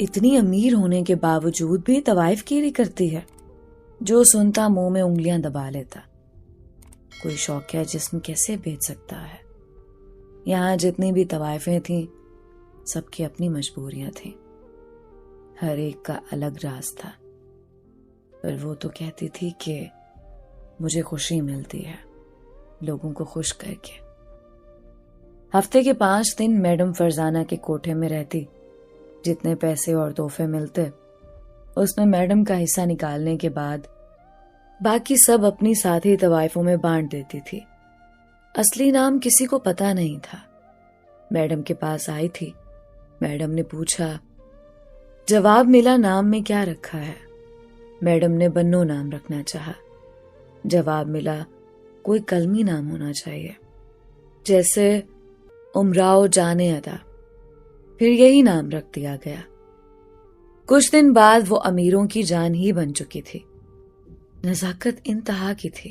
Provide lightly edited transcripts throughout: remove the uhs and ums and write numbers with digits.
اتنی امیر ہونے کے باوجود بھی طوائف کیری کرتی ہے. جو سنتا منہ میں انگلیاں دبا لیتا. کوئی شوقیہ جسم کیسے بیچ سکتا ہے؟ یہاں جتنی بھی طوائفیں تھیں سب کی اپنی مجبوریاں تھیں. ہر ایک کا الگ راز تھا. پر وہ تو کہتی تھی کہ مجھے خوشی ملتی ہے لوگوں کو خوش کر کے. ہفتے کے 5 دن میڈم فرزانہ کے کوٹھے میں رہتی. جتنے پیسے اور تحفے ملتے اس میں میڈم کا حصہ نکالنے کے بعد باقی سب اپنی ساتھی طوائفوں میں بانٹ دیتی تھی. اصلی نام کسی کو پتا نہیں تھا. میڈم کے پاس آئی تھی. میڈم نے پوچھا. جواب ملا نام میں کیا رکھا ہے. میڈم نے بنو نام رکھنا چاہا. جواب ملا کوئی کلمی نام ہونا چاہیے جیسے امراؤ جانے ادا. پھر یہی نام رکھ دیا گیا. کچھ دن بعد وہ امیروں کی جان ہی بن چکی تھی. نزاکت انتہا کی تھی.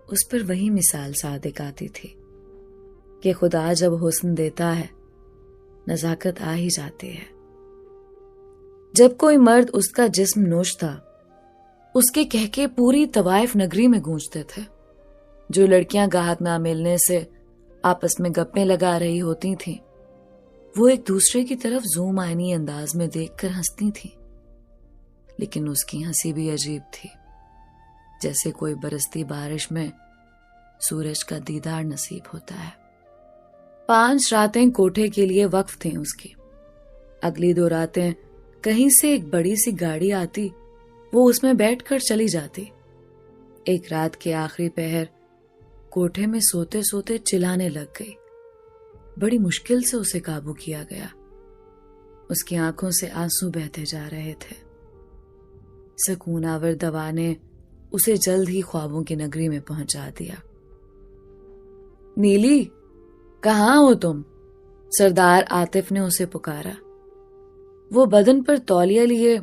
اس پر وہی مثال صادق آتی تھی کہ خدا جب حسن دیتا ہے نزاکت آ ہی جاتی ہے. جب کوئی مرد اس کا جسم نوچتا اس کے کہکے پوری طوائف نگری میں گونجتے تھے. جو لڑکیاں گاہک نہ ملنے سے آپس میں گپیں لگا رہی ہوتی تھیں وہ ایک دوسرے کی طرف زوم آئینی انداز میں دیکھ کر ہنستی تھیں. لیکن اس کی ہنسی بھی عجیب تھی جیسے کوئی برستی بارش میں سورج کا دیدار نصیب ہوتا ہے. 5 راتیں کوٹھے کے لیے وقف تھیں اس کی. اگلی 2 راتیں کہیں سے ایک بڑی سی گاڑی آتی وہ اس میں بیٹھ کر چلی جاتی. ایک رات کے آخری پہر کوٹھے میں سوتے سوتے چلانے لگ گئی. بڑی مشکل سے اسے قابو کیا گیا. اس کی آنکھوں سے آنسو بہتے جا رہے تھے. سکون آور دوا نے اسے جلد ہی خوابوں کی نگری میں پہنچا دیا. نیلی کہاں ہو تم؟ سردار عاطف نے اسے پکارا. وہ بدن پر تولیہ لیے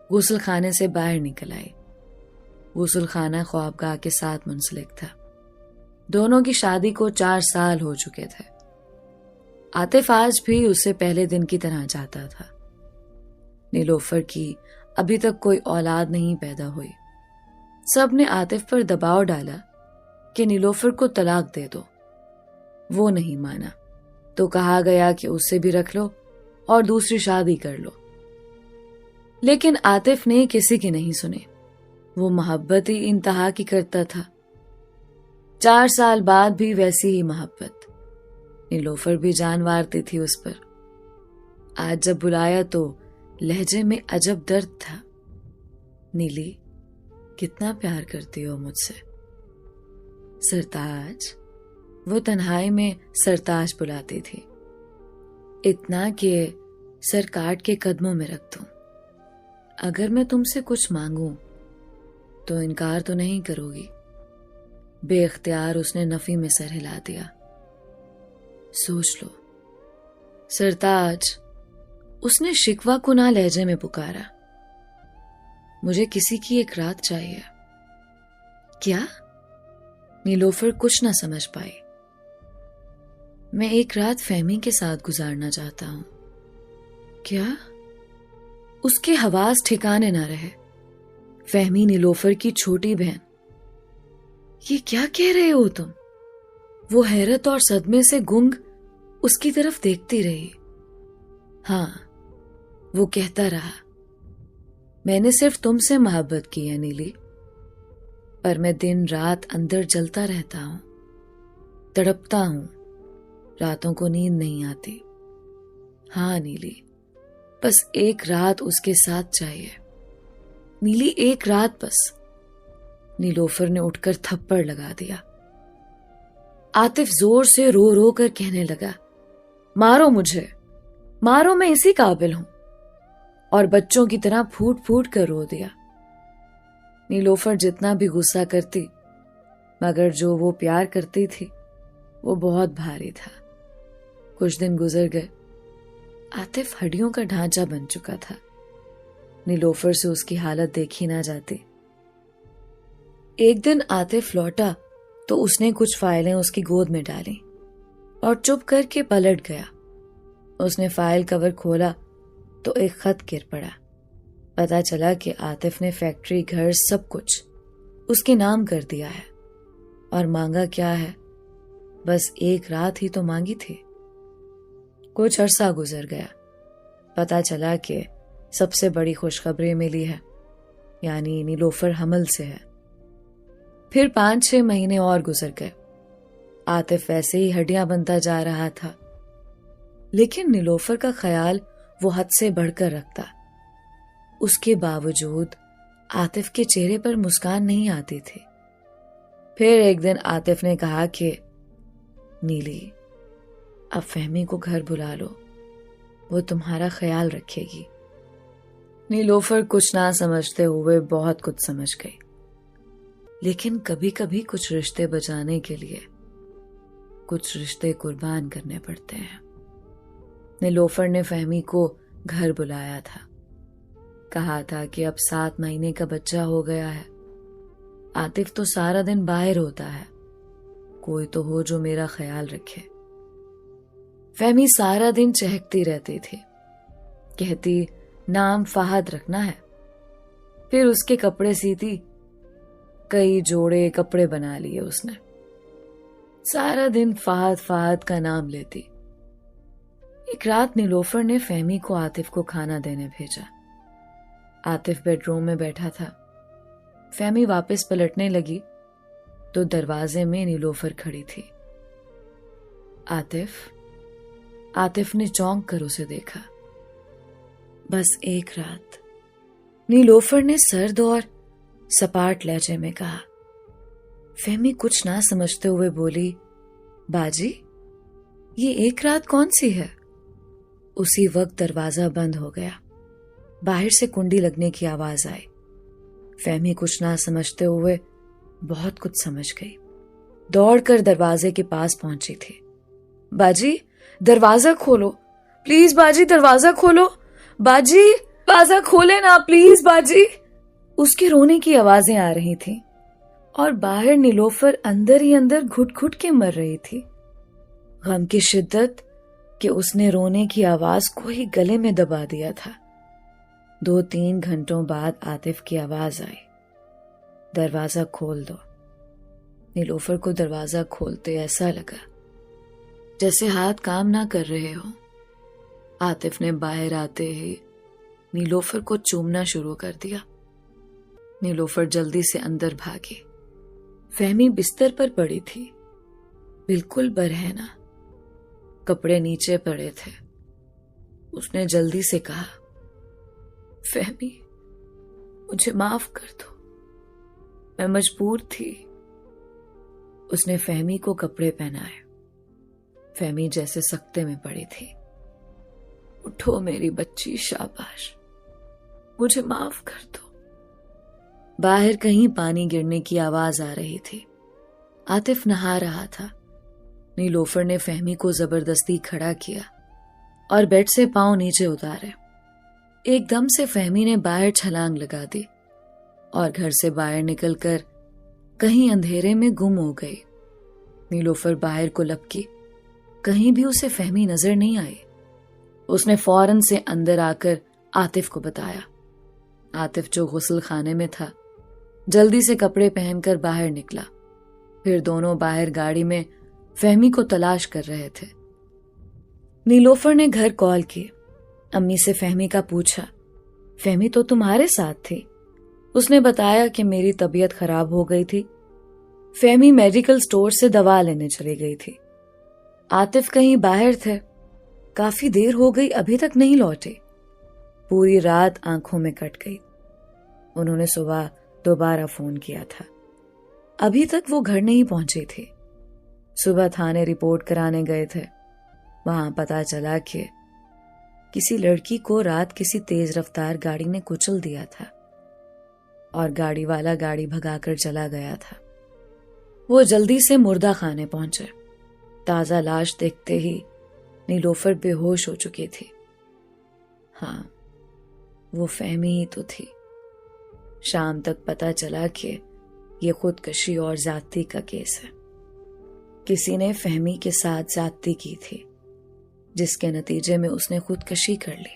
غسل خانے سے باہر نکل آئی. غسل خانہ خوابگاہ کے ساتھ منسلک تھا. دونوں کی شادی کو 4 سال ہو چکے تھے. عاطف آج بھی اس سے پہلے دن کی طرح جاتا تھا. نیلوفر کی ابھی تک کوئی اولاد نہیں پیدا ہوئی. سب نے عاطف پر دباؤ ڈالا کہ نیلوفر کو طلاق دے دو. وہ نہیں مانا تو کہا گیا کہ اس سے بھی رکھ لو اور دوسری شادی کر لو. لیکن عاطف نے کسی کی نہیں سنی. وہ محبت ہی انتہا کی کرتا تھا. 4 سال بعد بھی ویسی ہی محبت. نیلوفر بھی جان وارتی تھی اس پر. آج جب بلایا تو لہجے میں عجب درد تھا. نیلی کتنا پیار کرتی ہو مجھ سے؟ سرتاج. وہ تنہائی میں سرتاج بلاتی تھی. اتنا کہ سر کاٹ کے قدموں میں رکھ دوں. اگر میں تم سے کچھ مانگوں تو انکار تو نہیں کرو گی؟ بے اختیار اس نے نفی میں سر ہلا دیا. سوچ لو. سرتاج. اس نے شکوہ کناں لہجے میں پکارا. مجھے کسی کی ایک رات چاہیے. کیا؟ نیلوفر کچھ نہ سمجھ پائی. میں ایک رات فہمی کے ساتھ گزارنا چاہتا ہوں. کیا؟ اس کے حواس ٹھکانے نہ رہے. فہمی نیلوفر کی چھوٹی بہن. یہ کیا کہہ رہے ہو تم؟ وہ حیرت اور صدمے سے گنگ اس کی طرف دیکھتی رہی. ہاں، وہ کہتا رہا. میں نے صرف تم سے محبت کی ہے نیلی. پر میں دن رات اندر جلتا رہتا ہوں. تڑپتا ہوں. راتوں کو نیند نہیں آتی. ہاں نیلی، بس ایک رات اس کے ساتھ چاہیے. نیلی ایک رات بس. نیلوفر نے اٹھ کر تھپڑ لگا دیا. عاطف زور سے رو رو کر کہنے لگا. مارو مجھے، مارو، میں اسی قابل ہوں. اور بچوں کی طرح پھوٹ پھوٹ کر رو دیا. نیلوفر جتنا بھی غصہ کرتی مگر جو وہ پیار کرتی تھی وہ بہت بھاری تھا. کچھ دن گزر گئے. عاطف ہڈیوں کا ڈھانچہ بن چکا تھا. نیلوفر سے اس کی حالت دیکھی نہ جاتی. ایک دن عاطف لوٹا تو اس نے کچھ فائلیں اس کی گود میں ڈالیں اور چپ کر کے پلٹ گیا. اس نے فائل کور کھولا تو ایک خط گر پڑا۔ پتا چلا کہ عاطف نے فیکٹری، گھر، سب کچھ اس کے نام کر دیا ہے، اور مانگا کیا ہے، بس ایک رات ہی تو مانگی تھی۔ کچھ عرصہ گزر گیا، پتا چلا کہ سب سے بڑی خوشخبری ملی ہے، یعنی نیلوفر حمل سے ہے۔ پھر 5-6 مہینے اور گزر گئے۔ عاطف ویسے ہی ہڈیاں بنتا جا رہا تھا، لیکن نیلوفر کا خیال وہ حد سے بڑھ کر رکھتا۔ اس کے باوجود عاطف کے چہرے پر مسکان نہیں آتی تھی۔ پھر ایک دن عاطف نے کہا کہ نیلی، اب فہمی کو گھر بلا لو، وہ تمہارا خیال رکھے گی۔ نیلوفر کچھ نہ سمجھتے ہوئے بہت کچھ سمجھ گئی، لیکن کبھی کبھی کچھ رشتے بچانے کے لیے کچھ رشتے قربان کرنے پڑتے ہیں۔ نیلوفر نے فہمی کو گھر بلایا تھا، کہا تھا کہ اب 7 مہینے کا بچہ ہو گیا ہے، عاطف تو سارا دن باہر ہوتا ہے، کوئی تو ہو جو میرا خیال رکھے۔ فہمی سارا دن چہکتی رہتی تھی، کہتی نام فہد رکھنا ہے، پھر اس کے کپڑے سیتی، کئی جوڑے کپڑے بنا لیے اس نے، سارا دن فہد فہد کا نام لیتی۔ ایک رات نیلوفر نے فہمی کو عاطف کو کھانا دینے بھیجا۔ عاطف بیڈ روم میں بیٹھا تھا۔ فہمی واپس پلٹنے لگی تو دروازے میں نیلوفر کھڑی تھی۔ عاطف نے چونک کر اسے دیکھا۔ بس ایک رات، نیلوفر نے سرد اور سپاٹ لہجے میں کہا۔ فہمی کچھ نہ سمجھتے ہوئے بولی، باجی یہ ایک رات کون سی ہے؟ اسی وقت دروازہ بند ہو گیا، باہر سے کنڈی لگنے کی آواز آئی۔ فہمی کچھ نہ سمجھتے ہوئے بہت کچھ سمجھ گئی، دوڑ کر دروازے کے پاس پہنچی تھی۔ باجی دروازہ کھولو پلیز، باجی دروازہ کھولو، باجی دروازہ کھولے نا پلیز باجی۔ اس کے رونے کی آوازیں آ رہی تھیں، اور باہر نیلوفر اندر ہی اندر گھٹ گھٹ کے مر رہی تھی۔ غم کی شدت کہ اس نے رونے کی آواز کو ہی گلے میں دبا دیا تھا۔ 2-3 گھنٹوں بعد عاطف کی آواز آئی، دروازہ کھول دو۔ نیلوفر کو دروازہ کھولتے ایسا لگا جیسے ہاتھ کام نہ کر رہے ہوں۔ عاطف نے باہر آتے ہی نیلوفر کو چومنا شروع کر دیا۔ نیلوفر جلدی سے اندر بھاگی۔ فہمی بستر پر پڑی تھی، بالکل برہنہ، کپڑے نیچے پڑے تھے۔ اس نے جلدی سے کہا، فہمی مجھے معاف کر دو، میں مجبور تھی۔ اس نے فہمی کو کپڑے پہنائے۔ فہمی جیسے سکتے میں پڑی تھی۔ اٹھو میری بچی، شاباش، مجھے معاف کر دو۔ باہر کہیں پانی گرنے کی آواز آ رہی تھی۔ عاطف نہا رہا تھا۔ نیلوفر نے فہمی کو زبردستی کھڑا کیا اور بیڈ سے پاؤں نیچے اتارے۔ ایک دم سے فہمی نے باہر چھلانگ لگا دی اور گھر سے باہر نکل کر کہیں اندھیرے میں گم ہو گئی۔ نیلوفر باہر کو لپکی، کہیں بھی اسے فہمی نظر نہیں آئی۔ اس نے فوراً سے اندر آ کر عاطف کو بتایا۔ عاطف جو غسل خانے میں تھا جلدی سے کپڑے پہن کر باہر نکلا۔ پھر دونوں باہر گاڑی میں فہمی کو تلاش کر رہے تھے۔ نیلوفر نے گھر کال کی، امی سے فہمی کا پوچھا۔ فہمی تو تمہارے ساتھ تھی۔ اس نے بتایا کہ میری طبیعت خراب ہو گئی تھی، فہمی میڈیکل سٹور سے دوا لینے چلی گئی تھی، عاطف کہیں باہر تھے، کافی دیر ہو گئی ابھی تک نہیں لوٹے، پوری رات آنکھوں میں کٹ گئی۔ انہوں نے صبح دوبارہ فون کیا تھا، ابھی تک وہ گھر نہیں پہنچی تھی۔ صبح تھانے رپورٹ کرانے گئے تھے، وہاں پتا چلا کہ کسی لڑکی کو رات کسی تیز رفتار گاڑی نے کچل دیا تھا اور گاڑی والا گاڑی بھگا کر چلا گیا تھا۔ وہ جلدی سے مردہ خانے پہنچے۔ تازہ لاش دیکھتے ہی نیلوفر بے ہوش ہو چکی تھی۔ ہاں، وہ فہمی ہی تو تھی۔ شام تک پتا چلا کہ یہ خودکشی اور زیادتی کا کیس ہے۔ کسی نے فہمی کے ساتھ زیادتی کی تھی، جس کے نتیجے میں اس نے خودکشی کر لی۔